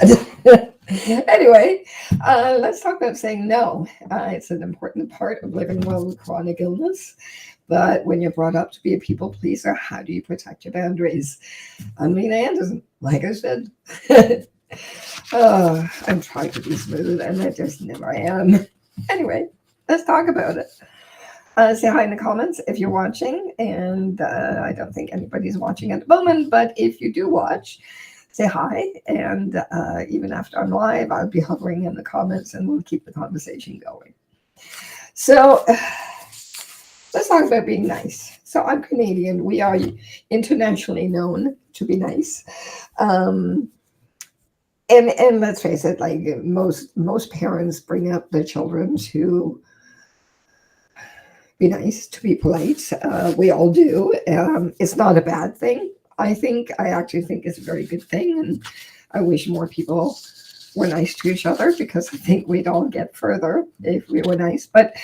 said. Anyway, let's talk about saying no. It's an important part of living well with chronic illness. But when you're brought up to be a people pleaser, how do you protect your boundaries? I'm Lena Anderson, like I said. I'm trying to be smooth, and I just never am. Anyway, let's talk about it. Say hi in the comments if you're watching, and I don't think anybody's watching at the moment, but if you do watch, say hi, and even after I'm live, I'll be hovering in the comments, and we'll keep the conversation going. So let's talk about being nice. So I'm Canadian. We are internationally known to be nice. And let's face it, like most parents bring up their children to be nice, to be polite. We all do. It's not a bad thing. I actually think it's a very good thing, and I wish more people were nice to each other because I think we'd all get further if we were nice. But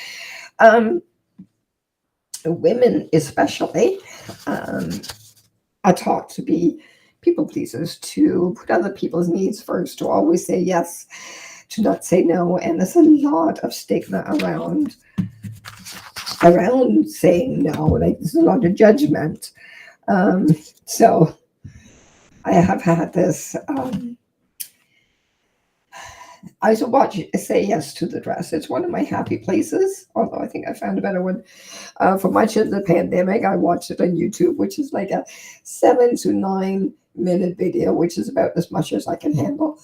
women, especially, are taught to be people pleasers, to put other people's needs first, to always say yes, to not say no, and there's a lot of stigma around saying no. Like there's a lot of judgment. So I have had this. I used to watch Say Yes to the Dress. It's one of my happy places, although I think I found a better one. For much of the pandemic, I watched it on YouTube, which is like a 7 to 9 minute video, which is about as much as I can handle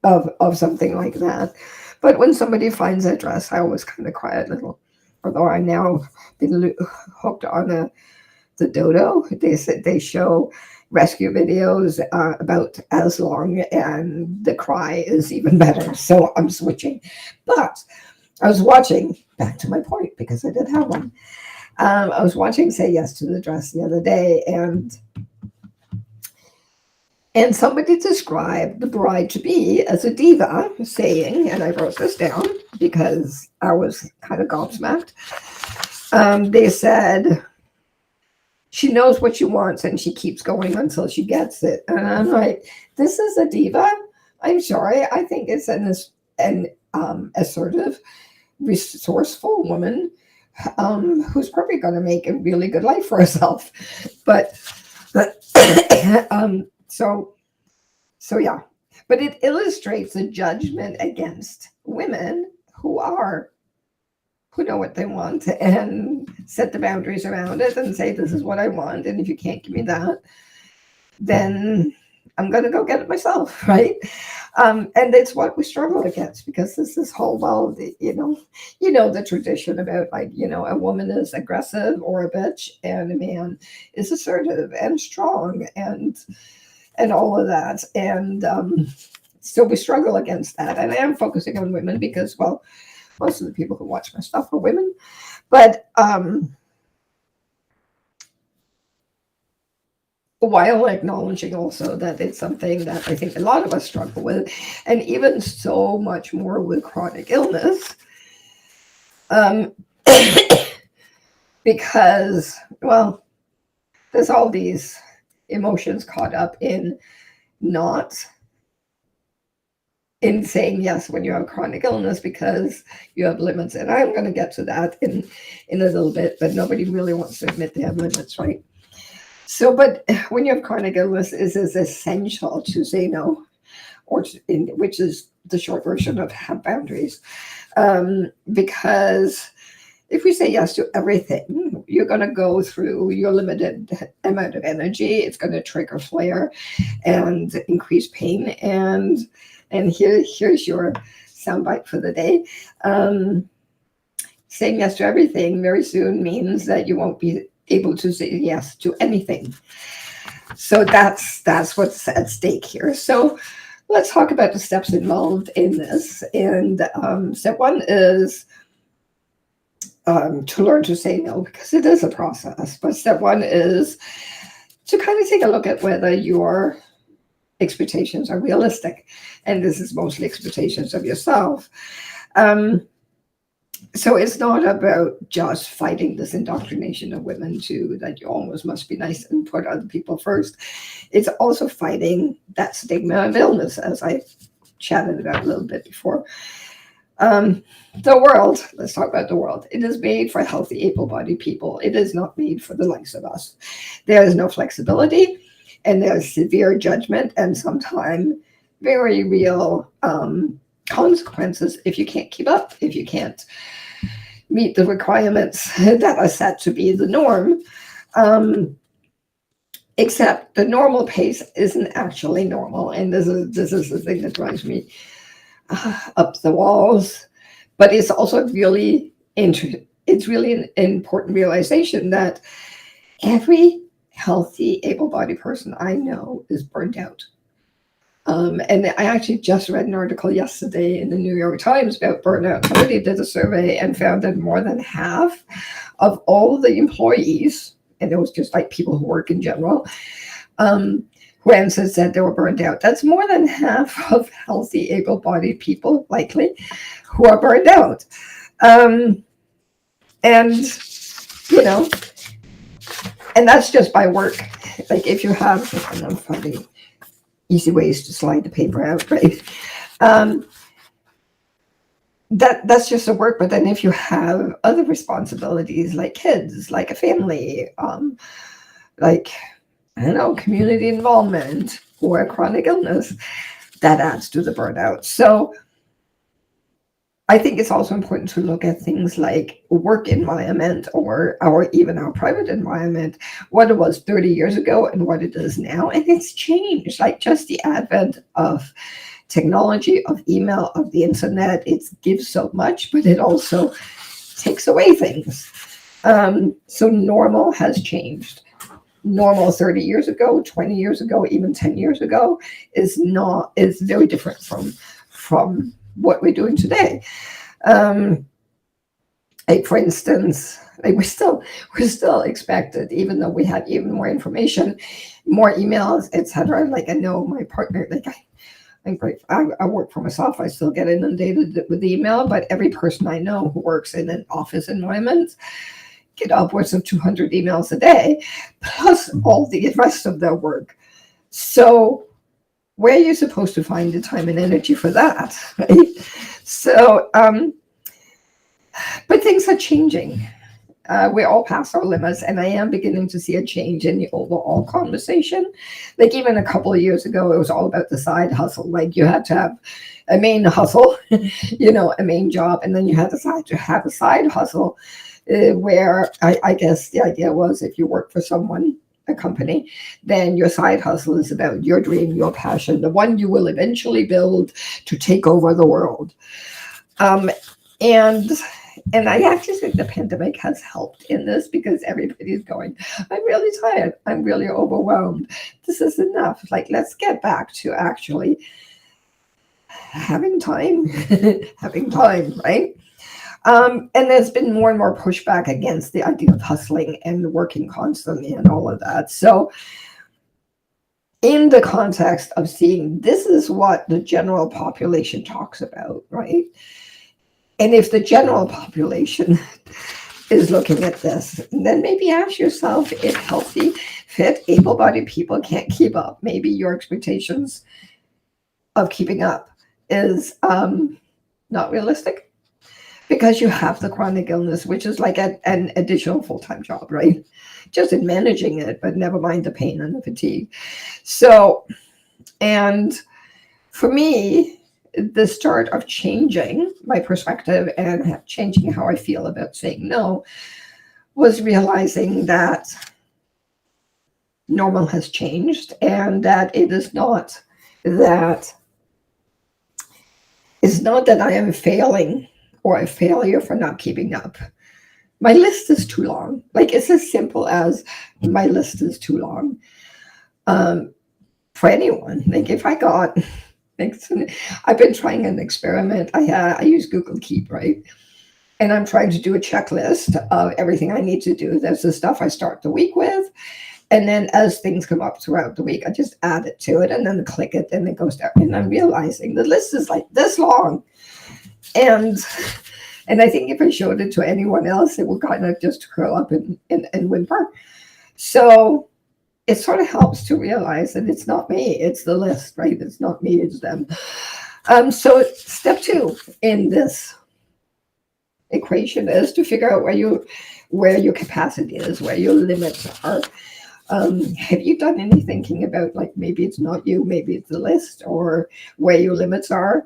of something like that. But when somebody finds a dress, I always kind of cry a little. Although I now been hooked on the Dodo. They show rescue videos about as long, and the cry is even better. So I'm switching. But I was watching, back to my point, because I did have one. I was watching Say Yes to the Dress the other day, and somebody described the bride-to-be as a diva, saying, and I wrote this down because I was kind of gobsmacked. They said, she knows what she wants and she keeps going until she gets it. And I'm like, this is a diva? I'm sorry. I think it's an assertive, resourceful woman who's probably going to make a really good life for herself. But so yeah. But it illustrates the judgment against women who know what they want and set the boundaries around it and say, this is what I want. And if you can't give me that, then I'm going to go get it myself. Right. And it's what we struggle against, because this whole, well, you know, the tradition about, like, a woman is aggressive or a bitch and a man is assertive and strong and all of that. And so we struggle against that. And I am focusing on women because, well, most of the people who watch my stuff are women. But while acknowledging also that it's something that I think a lot of us struggle with, and even so much more with chronic illness, because, well, there's all these emotions caught up in saying yes when you have chronic illness, because you have limits. And I'm going to get to that in a little bit, but nobody really wants to admit they have limits, right? So, but when you have chronic illness, it is essential to say no, which is the short version of have boundaries. Because if we say yes to everything, you're going to go through your limited amount of energy. It's going to trigger flare and increase pain. And here's your soundbite for the day. Saying yes to everything very soon means that you won't be able to say yes to anything. So that's what's at stake here. So let's talk about the steps involved in this. And step one is to learn to say no, because it is a process. But step one is to kind of take a look at whether your expectations are realistic. And this is mostly expectations of yourself. So it's not about just fighting this indoctrination of women to that you always must be nice and put other people first. It's also fighting that stigma of illness, as I chatted about a little bit before. Um, the world, let's talk about the world. It is made for healthy, able bodied people. It is not made for the likes of us. There is no flexibility, and there's severe judgment, and sometimes very real consequences if you can't keep up, if you can't meet the requirements that are set to be the norm. Um, Except the normal pace isn't actually normal, and this is the thing that drives me up the walls. But it's also really it's really an important realization that every healthy, able-bodied person I know is burned out. And I actually just read an article yesterday in the New York Times about burnout. Somebody did a survey and found that more than half of all the employees, and it was just like people who work in general, who answered said they were burned out. That's more than half of healthy, able-bodied people, likely, who are burned out. Um, and, you know, and that's just by work. Like if you have, I don't know, funny, easy ways to slide the paper out, right? Um, that's just a work. But then if you have other responsibilities like kids, like a family, like, I don't know, community involvement or a chronic illness, that adds to the burnout. So I think it's also important to look at things like work environment or even our private environment, what it was 30 years ago and what it is now. And it's changed, like just the advent of technology, of email, of the internet. It gives so much, but it also takes away things. So normal has changed. Normal 30 years ago, 20 years ago, even 10 years ago is very different from what we're doing today. Like for instance, like we're still expected, even though we have even more information, more emails, etc. Like I know my partner, like I'm grateful. I work for myself. I still get inundated with email, but every person I know who works in an office environment get upwards of 200 emails a day, plus all the rest of their work. So where are you supposed to find the time and energy for that, right? So, but things are changing. We're all past our limits, and I am beginning to see a change in the overall conversation. Like even a couple of years ago, it was all about the side hustle. Like you had to have a main hustle, a main job, and then you had to have a side hustle where I guess the idea was if you work for someone, a company, then your side hustle is about your dream, your passion, the one you will eventually build to take over the world. And I actually think the pandemic has helped in this because everybody's going, I'm really tired. I'm really overwhelmed. This is enough. Like, let's get back to actually having time, having time, right? And there's been more and more pushback against the idea of hustling and working constantly and all of that. So in the context of seeing this is what the general population talks about, right? And if the general population is looking at this, then maybe ask yourself if healthy, fit, able-bodied people can't keep up. Maybe your expectations of keeping up is not realistic because you have the chronic illness, which is like an additional full-time job, right? Just in managing it, but never mind the pain and the fatigue. So, and for me, the start of changing my perspective and changing how I feel about saying no was realizing that normal has changed and that it is not that it's not that I am failing or a failure for not keeping up. My list is too long. Like it's as simple as my list is too long for anyone. Like if I got I've been trying an experiment. I use Google Keep, right? And I'm trying to do a checklist of everything I need to do. There's the stuff I start the week with. And then as things come up throughout the week, I just add it to it and then click it and it goes down. And I'm realizing the list is like this long. And And I think if I showed it to anyone else, it would kind of just curl up and whimper. So it sort of helps to realize that it's not me, it's the list, right? It's not me, it's them. So step two in this equation is to figure out where your capacity is, where your limits are. Have you done any thinking about, like, maybe it's not you, maybe it's the list, or where your limits are?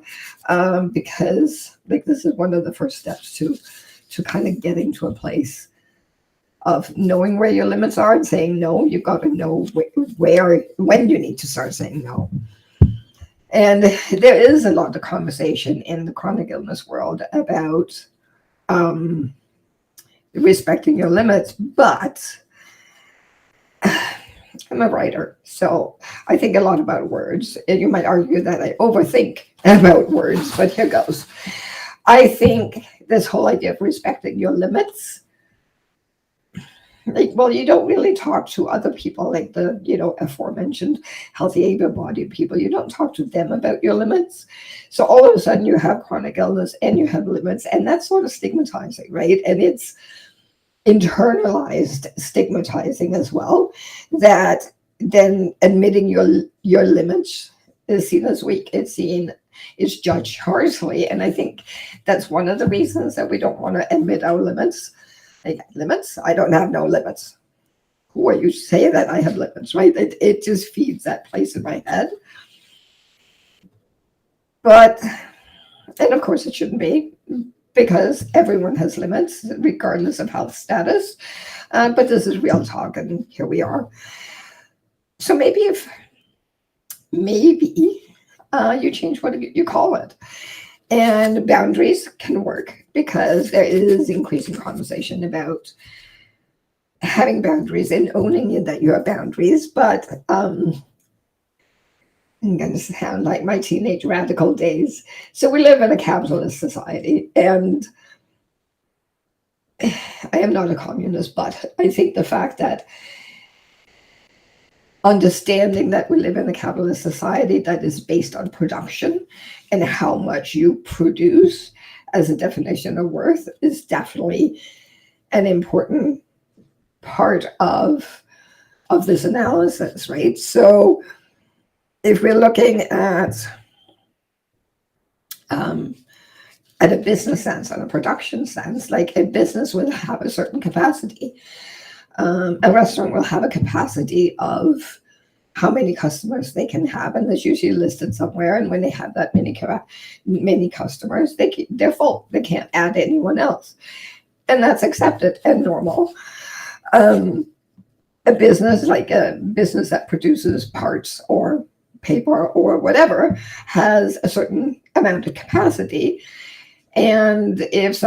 Because like this is one of the first steps to kind of getting to a place of knowing where your limits are and saying no. You've got to know when you need to start saying no. And there is a lot of conversation in the chronic illness world about respecting your limits, but I'm a writer, so I think a lot about words. And you might argue that I overthink about words, but here goes. I think this whole idea of respecting your limits, like, well, you don't really talk to other people, like the, aforementioned healthy, able-bodied people. You don't talk to them about your limits. So all of a sudden you have chronic illness and you have limits, and that's sort of stigmatizing, right? And it's internalized stigmatizing as well, that then admitting your limits is seen as weak. It's judged harshly. And I think that's one of the reasons that we don't want to admit our limits. Like, limits? I don't have no limits. Who are you to say that I have limits, right? It just feeds that place in my head. But, and of course it shouldn't be, because everyone has limits, regardless of health status. But this is real talk, and here we are. So maybe you change what you call it. And boundaries can work, because there is increasing conversation about having boundaries and owning that you have boundaries. But I'm going to sound like my teenage radical days. So we live in a capitalist society, and I am not a communist, but I think the fact that understanding that we live in a capitalist society that is based on production and how much you produce as a definition of worth is definitely an important part of this analysis, right? So if we're looking at a business sense, on a production sense, like a business will have a certain capacity. A restaurant will have a capacity of how many customers they can have, and that's usually listed somewhere. And when they have that many customers, they're full. They can't add anyone else, and that's accepted and normal. A business that produces parts or paper or whatever has a certain amount of capacity. And if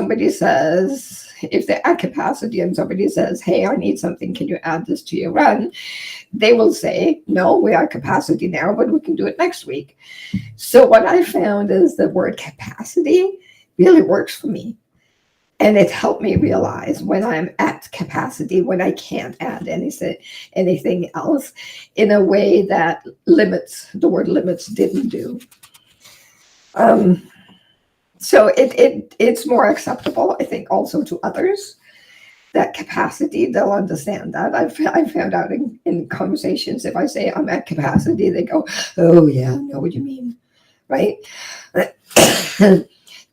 they're at capacity and somebody says, hey, I need something, can you add this to your run? They will say, no, we are at capacity now, but we can do it next week. So what I found is the word capacity really works for me. And it helped me realize when I'm at capacity, when I can't add anything else, in a way that the word limits didn't do. So it's more acceptable, I think, also to others. That capacity, they'll understand that. I've found out in conversations, if I say I'm at capacity, they go, oh yeah, I know what you mean, right?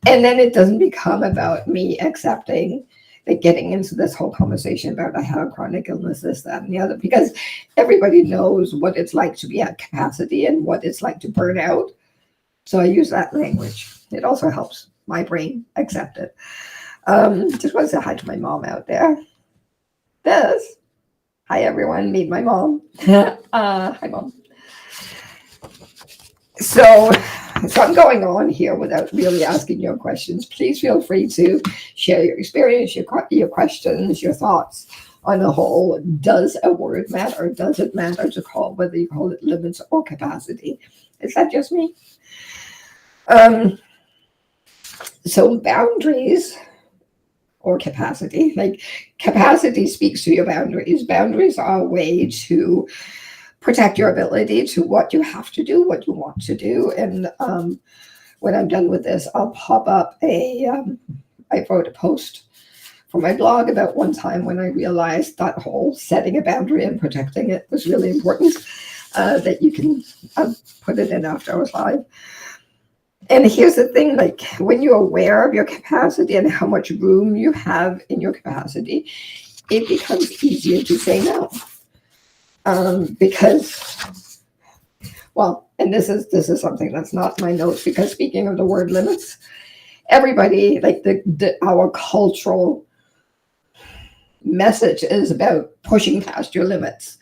And then it doesn't become about me accepting, like, getting into this whole conversation about I have chronic illness, this, that, and the other, because everybody knows what it's like to be at capacity and what it's like to burn out. So I use that language. It also helps my brain accept it. Just want to say hi to my mom out there. Hi everyone, meet my mom. Hi mom. So I'm going on here without really asking your questions. Please feel free to share your experience, your questions, your thoughts on the whole. Does a word matter? Does it matter to call, whether you call it limits or capacity? Is that just me? So boundaries or capacity, like capacity speaks to your boundaries. Boundaries are a way to protect your ability to what you have to do, what you want to do. And when I'm done with this, I'll pop up a I wrote a post for my blog about one time when I realized that whole setting a boundary and protecting it was really important, that you can put it in after I was live. And here's the thing, like when you're aware of your capacity and how much room you have in your capacity, it becomes easier to say no. Because, well, and this is something that's not my notes, because speaking of the word limits, everybody, like our cultural message is about pushing past your limits,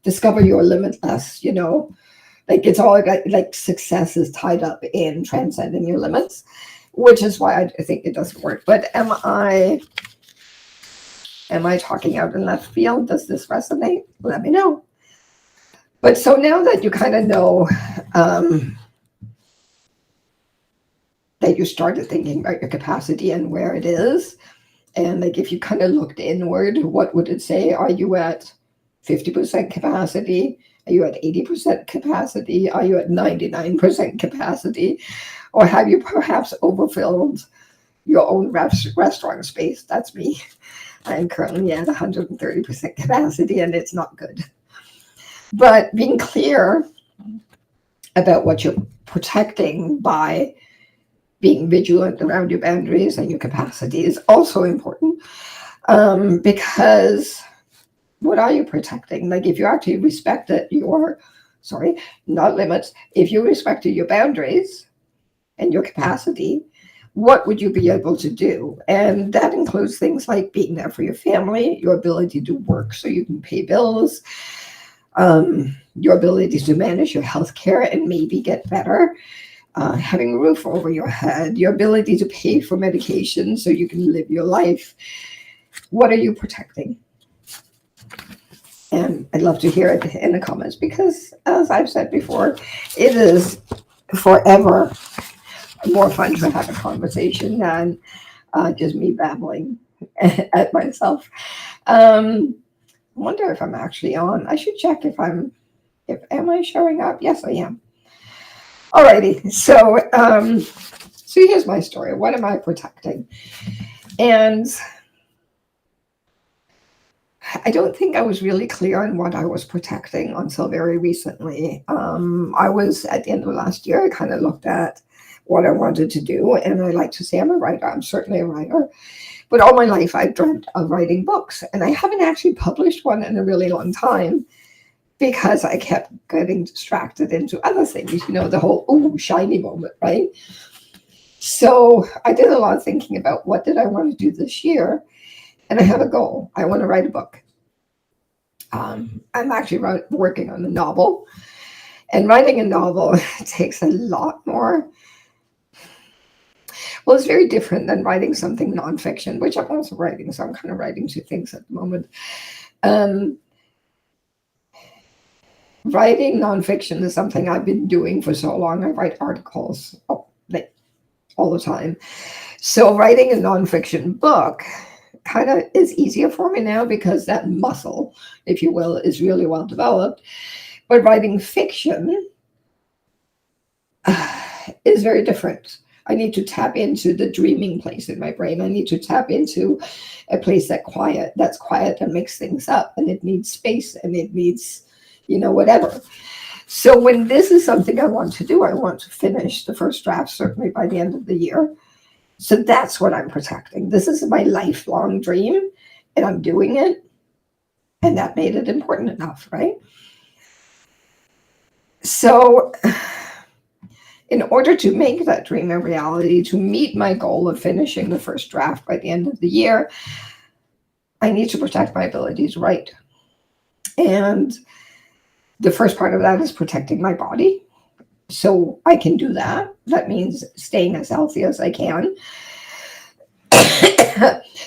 discover your limitless, like it's all like success is tied up in transcending your limits, which is why I think it doesn't work. But am I talking out in left field? Does this resonate? Let me know. But so now that you kind of know that you started thinking about your capacity and where it is, and like if you kind of looked inward, what would it say? Are you at 50% capacity? Are you at 80% capacity? Are you at 99% capacity? Or have you perhaps overfilled your own restaurant space? That's me. I'm currently at 130% capacity, and it's not good. But being clear about what you're protecting by being vigilant around your boundaries and your capacity is also important, because what are you protecting? Like if you actually respected not limits, if you respected your boundaries and your capacity, what would you be able to do? And that includes things like being there for your family, your ability to work so you can pay bills, your ability to manage your health care and maybe get better, having a roof over your head, your ability to pay for medication so you can live your life. What are you protecting? And I'd love to hear it in the comments, because as I've said before, it is forever more fun to have a conversation than just me babbling at myself. I wonder if I'm actually on. I should check am I showing up? Yes, I am. Alrighty, so here's my story. What am I protecting? And I don't think I was really clear on what I was protecting until very recently. I was, at the end of last year, I kind of looked at what I wanted to do, and I like to say I'm a writer. I'm certainly a writer. But all my life, I've dreamt of writing books, and I haven't actually published one in a really long time because I kept getting distracted into other things, the whole shiny moment, right? So I did a lot of thinking about what did I want to do this year, and I have a goal. I want to write a book. I'm actually working on a novel, and writing a novel takes a lot more. Well, it's very different than writing something nonfiction, which I'm also writing. So I'm kind of writing two things at the moment. Writing nonfiction is something I've been doing for so long. I write articles like all the time. So writing a nonfiction book kind of is easier for me now because that muscle, if you will, is really well developed. But writing fiction is very different. I need to tap into the dreaming place in my brain. I need to tap into a place that's quiet and makes things up, and it needs space, and it needs, whatever. So when this is something I want to do, I want to finish the first draft certainly by the end of the year. So that's what I'm protecting. This is my lifelong dream, and I'm doing it, and that made it important enough, right? So in order to make that dream a reality, to meet my goal of finishing the first draft by the end of the year, I need to protect my ability to write. And the first part of that is protecting my body. So I can do that. That means staying as healthy as I can.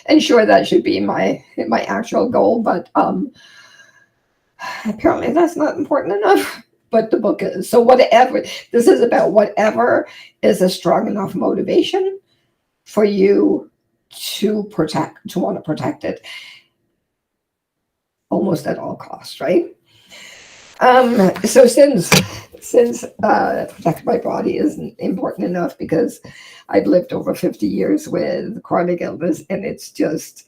And sure, that should be my actual goal, but apparently that's not important enough. But the book is. So whatever, this is about whatever is a strong enough motivation for you to want to protect it almost at all costs, right? So since protecting my body isn't important enough because I've lived over 50 years with chronic illness, and it's just,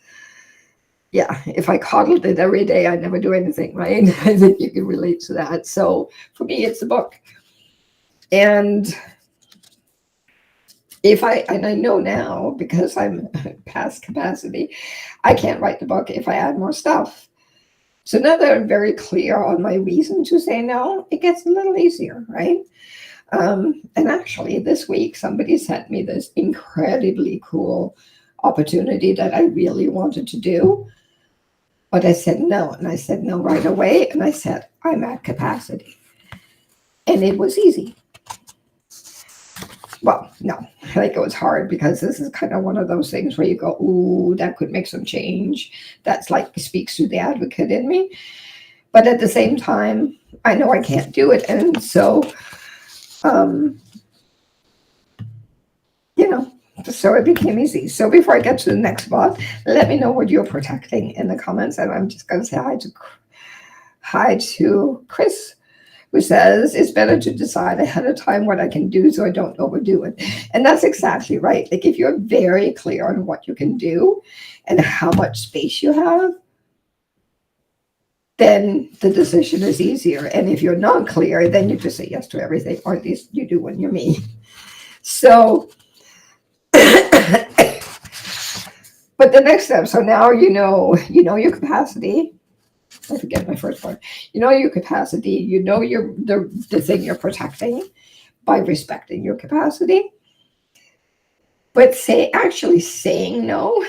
yeah, if I coddled it every day, I'd never do anything, right? I think you can relate to that. So for me, it's a book. And and I know now because I'm past capacity, I can't write the book if I add more stuff. So now that I'm very clear on my reason to say no, it gets a little easier, right? And actually, this week, somebody sent me this incredibly cool opportunity that I really wanted to do. But I said no. And I said no right away. And I said, I'm at capacity. And it was easy. Well, no, like it was hard because this is kind of one of those things where you go, ooh, that could make some change. That's like speaks to the advocate in me. But at the same time, I know I can't do it. And so, um, you know, so it became easy. So before I get to the next spot, let me know what you're protecting in the comments. And I'm just going to say hi to Chris, who says it's better to decide ahead of time what I can do so I don't overdo it. And that's exactly right. Like if you're very clear on what you can do and how much space you have, then the decision is easier. And if you're not clear, then you just say yes to everything, or at least you do when you're me. So, but the next step, so now you know your capacity. I forget my first part. You know your capacity. You know the thing you're protecting by respecting your capacity. But actually saying no,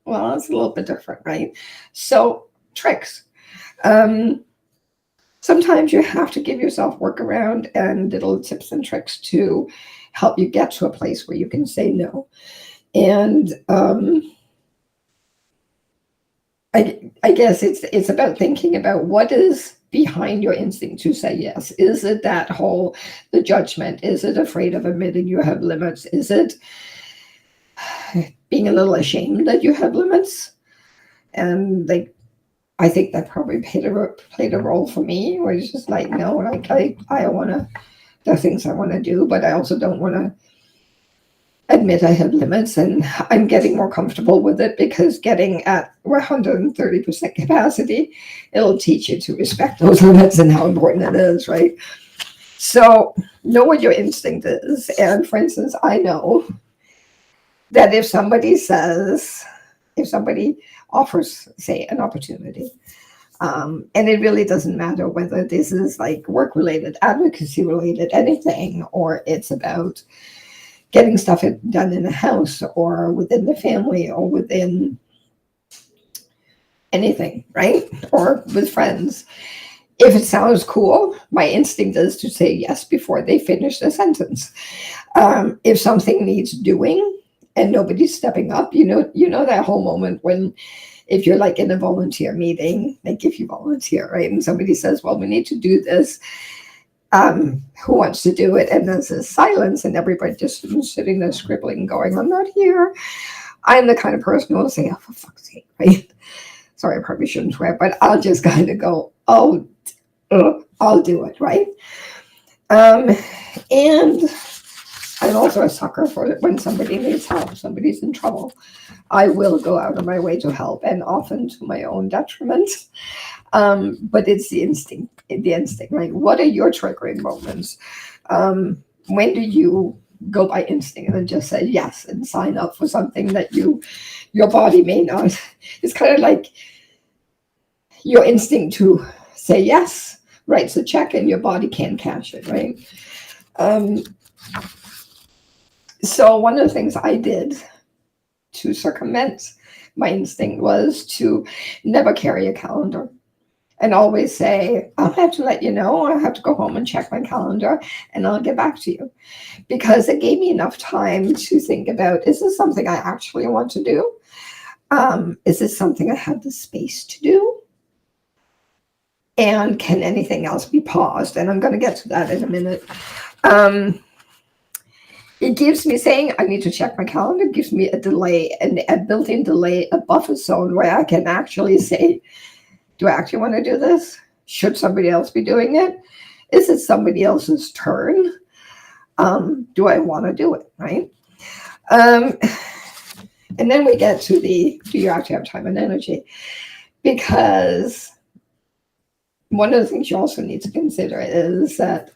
well, it's a little bit different, right? So tricks. Sometimes you have to give yourself workaround and little tips and tricks to help you get to a place where you can say no. And I guess it's about thinking about what is behind your instinct to say yes. Is it the judgment? Is it afraid of admitting you have limits? Is it being a little ashamed that you have limits? And I think that probably played a role for me, where it's just like, no, like I want to, there are things I want to do, but I also don't want to admit I have limits, and I'm getting more comfortable with it because getting at 130% capacity, it'll teach you to respect those limits and how important it is, right? So know what your instinct is. And for instance, I know that if somebody offers, say, an opportunity, and it really doesn't matter whether this is like work related, advocacy related, anything, or it's about getting stuff done in the house or within the family or within anything, right? Or with friends. If it sounds cool, my instinct is to say yes before they finish the sentence. If something needs doing and nobody's stepping up, you know that whole moment when, if you're like in a volunteer meeting, like if you volunteer, right? And somebody says, well, we need to do this. Who wants to do it? And there's this silence, and everybody just sitting there scribbling, going, I'm not here. I'm the kind of person who will say, oh, for fuck's sake, right? Sorry, I probably shouldn't swear, but I'll just kind of go, oh, I'll do it, right? And I'm also a sucker for it when somebody needs help, somebody's in trouble. I will go out of my way to help, and often to my own detriment. But it's the instinct, right? What are your triggering moments? When do you go by instinct and just say yes and sign up for something that your body may not? It's kind of like your instinct to say yes writes a check and your body can't cash it, right? So one of the things I did to circumvent my instinct was to never carry a calendar, and always say, I'll have to let you know, I have to go home and check my calendar and I'll get back to you. Because it gave me enough time to think about, is this something I actually want to do? Is this something I have the space to do? And can anything else be paused? And I'm going to get to that in a minute. It gives me saying I need to check my calendar, gives me a delay, a built-in delay, a buffer zone where I can actually say, do I actually want to do this? Should somebody else be doing it? Is it somebody else's turn? Do I want to do it, right? Um, and then we get to the, do you actually have time and energy? Because one of the things you also need to consider is that,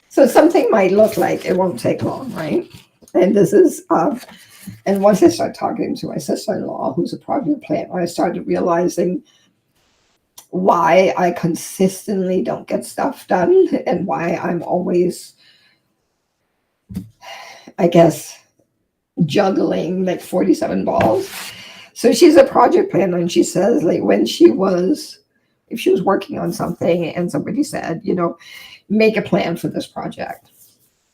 so something might look like it won't take long, right? And this is, and once I started talking to my sister-in-law, who's a project planner, I started realizing why I consistently don't get stuff done and why I'm always, I guess, juggling like 47 balls. So she's a project planner, and she says, like, when she was, if she was working on something and somebody said, you know, make a plan for this project,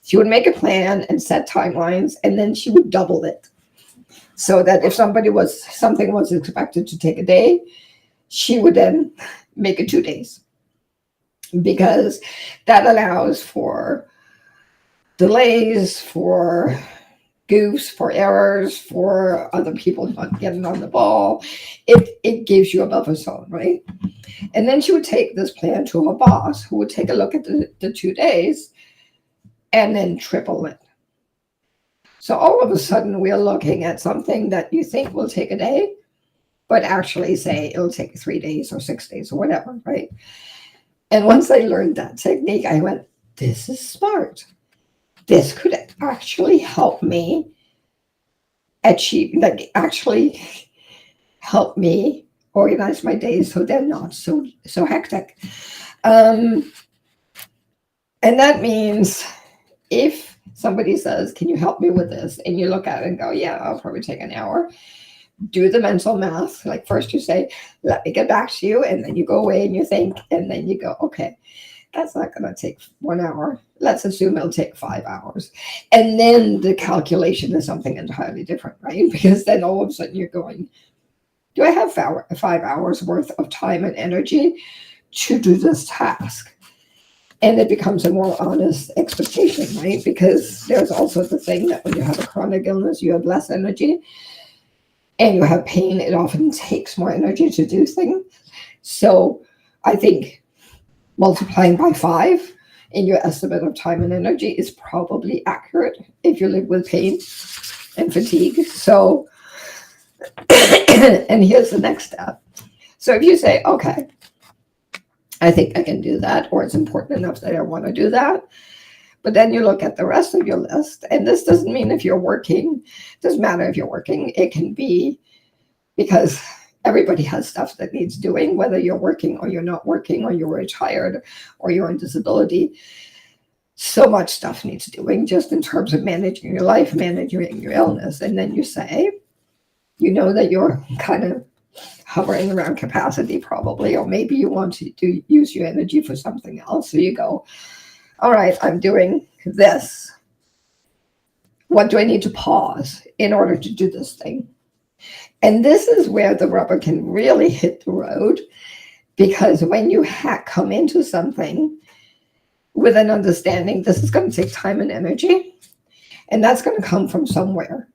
she would make a plan and set timelines, and then she would double it. So that if something was expected to take a day, she would then make it 2 days, because that allows for delays, for goofs, for errors, for other people not getting on the ball. It gives you a buffer zone, right? And then she would take this plan to her boss, who would take a look at the 2 days and then triple it. So all of a sudden, we're looking at something that you think will take a day, but actually say it'll take 3 days or 6 days or whatever, right? And once I learned that technique, I went, this is smart. This could actually help me achieve, like actually help me organize my days so they're not so hectic. And that means if somebody says, can you help me with this? And you look at it and go, yeah, I'll probably take an hour. Do the mental math. Like first you say, let me get back to you. And then you go away and you think, and then you go, okay, that's not going to take 1 hour. Let's assume it'll take 5 hours. And then the calculation is something entirely different, right? Because then all of a sudden you're going, do I have 5 hours worth of time and energy to do this task? And it becomes a more honest expectation, right? Because there's also the thing that when you have a chronic illness, you have less energy, and you have pain, it often takes more energy to do things. So I think multiplying by 5 in your estimate of time and energy is probably accurate if you live with pain and fatigue. So, and here's the next step. So if you say, okay, I think I can do that, or it's important enough that I want to do that. But then you look at the rest of your list, and this doesn't mean if you're working, doesn't matter if you're working, it can be because everybody has stuff that needs doing, whether you're working or you're not working, or you're retired or you're on disability. So much stuff needs doing just in terms of managing your life, managing your illness. And then you say, you know that you're kind of hovering around capacity probably, or maybe you want to use your energy for something else. So you go, all right, I'm doing this. What do I need to pause in order to do this thing? And this is where the rubber can really hit the road, because when you come into something with an understanding, this is going to take time and energy, and that's going to come from somewhere.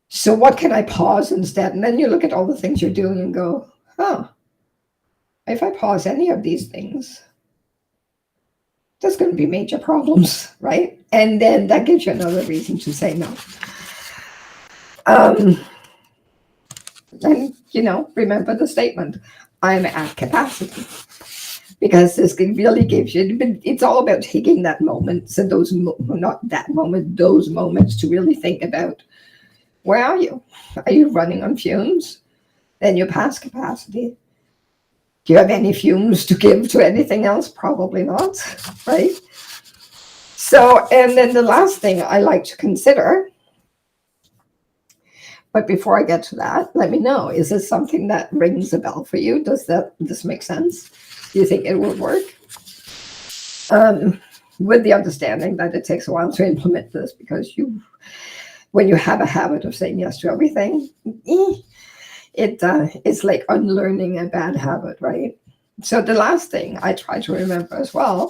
So what can I pause instead? And then you look at all the things you're doing and go, oh, if I pause any of these things, there's going to be major problems, right? And then that gives you another reason to say no. And, you know, remember the statement, I'm at capacity. Because this really gives you, it's all about taking that moment. So those, not that moment, those moments to really think about, where are you? Are you running on fumes? Then you're past capacity. Do you have any fumes to give to anything else? Probably not, right? So, and then the last thing I like to consider, but before I get to that, let me know, is this something that rings a bell for you? Does this make sense? Do you think it would work? With the understanding that it takes a while to implement this, because when you have a habit of saying yes to everything, it's like unlearning a bad habit, right? So the last thing I try to remember as well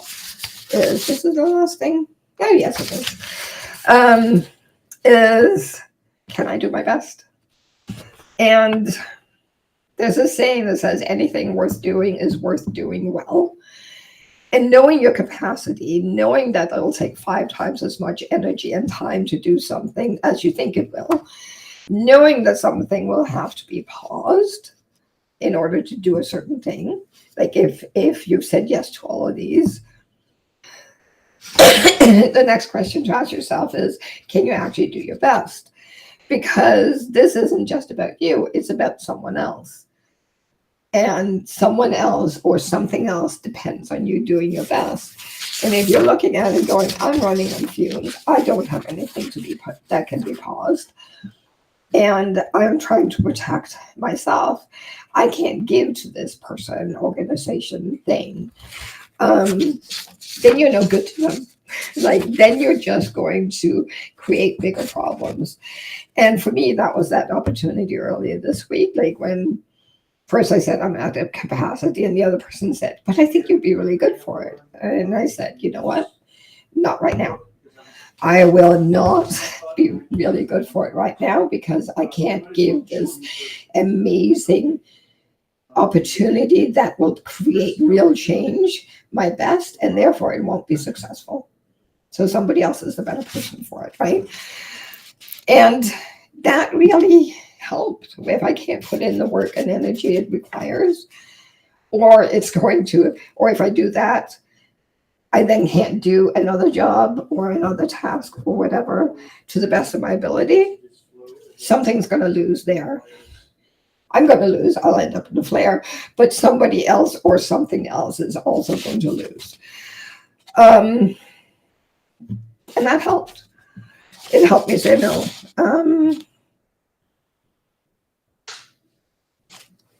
is, this is the last thing? Oh, yes, it is. Is, can I do my best? And There's a saying that says anything worth doing is worth doing well. And knowing your capacity, knowing that it'll take 5 times as much energy and time to do something as you think it will, knowing that something will have to be paused in order to do a certain thing. Like if you've said yes to all of these, the next question to ask yourself is, can you actually do your best? Because this isn't just about you, it's about someone else. And someone else or something else depends on you doing your best. And if you're looking at it going, I'm running on fumes, I don't have anything to be put that can be paused, and I'm trying to protect myself, I can't give to this person, organization, thing, then you're no good to them. Like, then you're just going to create bigger problems. And for me, that was that opportunity earlier this week. Like, when first I said, I'm at a capacity, and the other person said, but I think you'd be really good for it. And I said, you know what? Not right now. I will not be really good for it right now, because I can't give this amazing opportunity that will create real change my best, and therefore it won't be successful. So somebody else is the better person for it, right? And that really helped. If I can't put in the work and energy it requires, or if I do that, I then can't do another job or another task or whatever to the best of my ability, something's going to lose there. I'm going to lose. I'll end up in a flare, but somebody else or something else is also going to lose. And that helped. It helped me say no.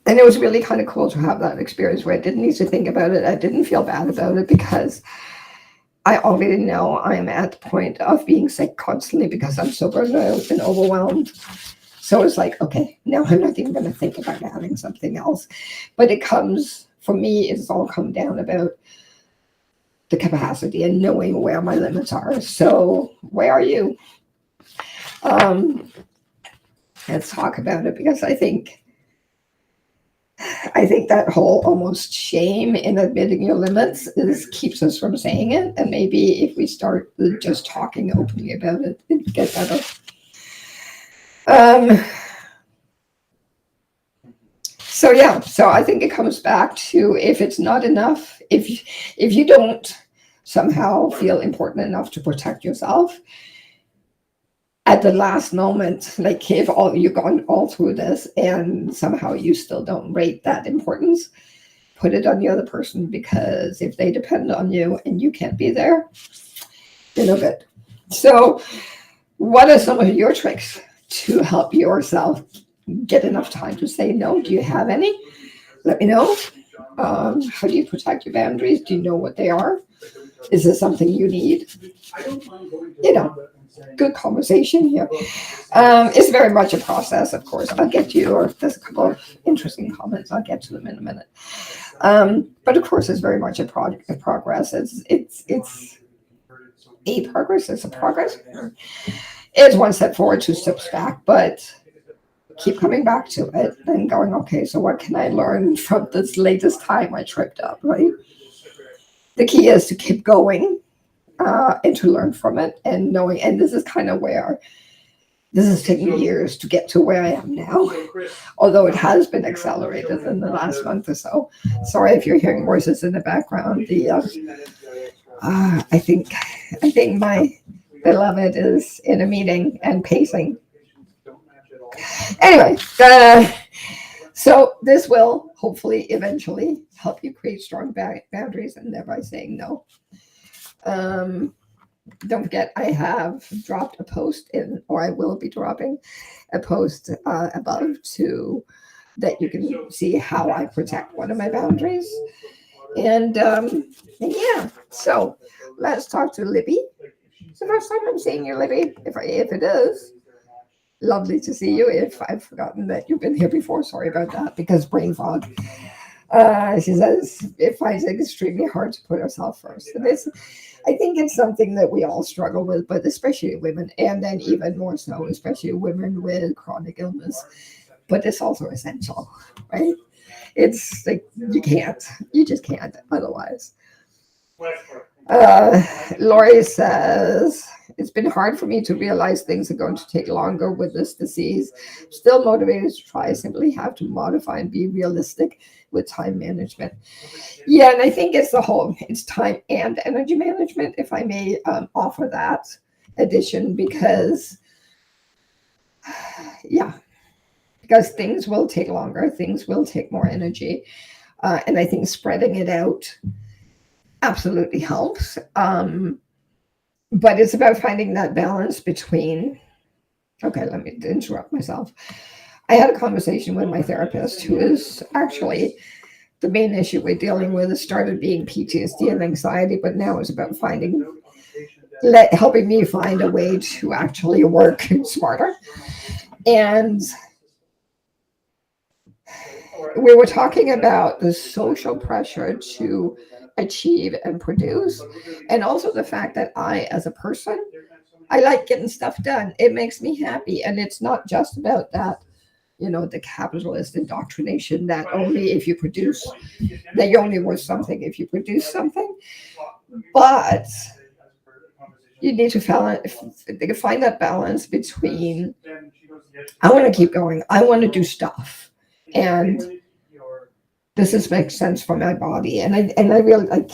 And it was really kind of cool to have that experience where I didn't need to think about it. I didn't feel bad about it, because I already know I'm at the point of being sick constantly because I'm so burned out and overwhelmed. So it's like, okay, now I'm not even going to think about having something else. But it comes, for me, it's all come down about the capacity and knowing where my limits are. So where are you? Let's talk about it, because I think that whole almost shame in admitting your limits keeps us from saying it. And maybe if we start just talking openly about it, it'd get better. So I think it comes back to, if it's not enough, if you don't somehow feel important enough to protect yourself at the last moment, like if you've gone all through this and somehow you still don't rate that importance, put it on the other person, because if they depend on you and you can't be there, you're no good. So what are some of your tricks to help yourself get enough time to say no? Do you have any? Let me know. How do you protect your boundaries? Do you know what they are? Is this something you need? Good conversation here. It's very much a process, of course. I'll get to you, or there's a couple of interesting comments. I'll get to them in a minute. But of course, it's very much a progress. It's a progress. It's a progress. It's one step forward, 2 steps back, but keep coming back to it and going, okay, so what can I learn from this latest time I tripped up, right? The key is to keep going and to learn from it, and knowing, and this is kind of where this has taken years to get to where I am now, although it has been accelerated in the last month or so. Sorry if you're hearing voices in the background. I think my beloved is in a meeting and pacing. Anyway, so this will hopefully eventually help you create strong boundaries, and thereby saying no. Don't forget, I have dropped a post or I will be dropping a post above that you can see how I protect one of my boundaries. And yeah, so let's talk to Libby. It's the first time I'm seeing you, Libby. If it is, lovely to see you. If I've forgotten that you've been here before, sorry about that, because brain fog. She says it finds it extremely hard to put ourselves first. And I think it's something that we all struggle with, but especially women, and then even more so, especially women with chronic illness. but it's also essential, right? It's like you just can't otherwise. Uh, Lori says, it's been hard for me to realize things are going to take longer with this disease. Still motivated to try, simply have to modify and be realistic with time management. Yeah, and I think it's time and energy management, if I may offer that addition, because, yeah, because things will take longer, things will take more energy. And I think spreading it out absolutely helps. But it's about finding that balance between, okay, let me interrupt myself. I had a conversation with my therapist, who is actually the main issue we're dealing with. It started being PTSD and anxiety, but now it's about helping me find a way to actually work smarter. And we were talking about the social pressure to achieve and produce, and also the fact that I, as a person, I like getting stuff done. It makes me happy. And it's not just about that, the capitalist indoctrination that only if you produce, that you're only worth something if you produce something. But you need to find that balance between, I want to keep going, I want to do stuff, and this makes sense for my body. And I really like,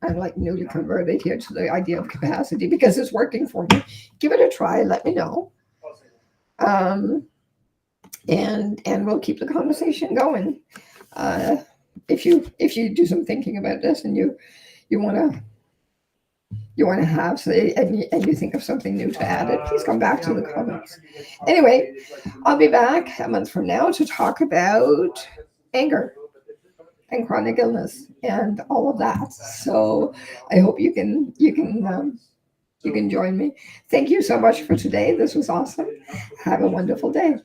I'm like newly converted here to the idea of capacity because it's working for me. Give it a try. Let me know. And we'll keep the conversation going. If you do some thinking about this and you want to have say, and you think of something new to add it, please come back to the comments. Anyway, I'll be back a month from now to talk about anger and chronic illness and all of that. So I hope you can join me. Thank you so much for today. This was awesome. Have a wonderful day.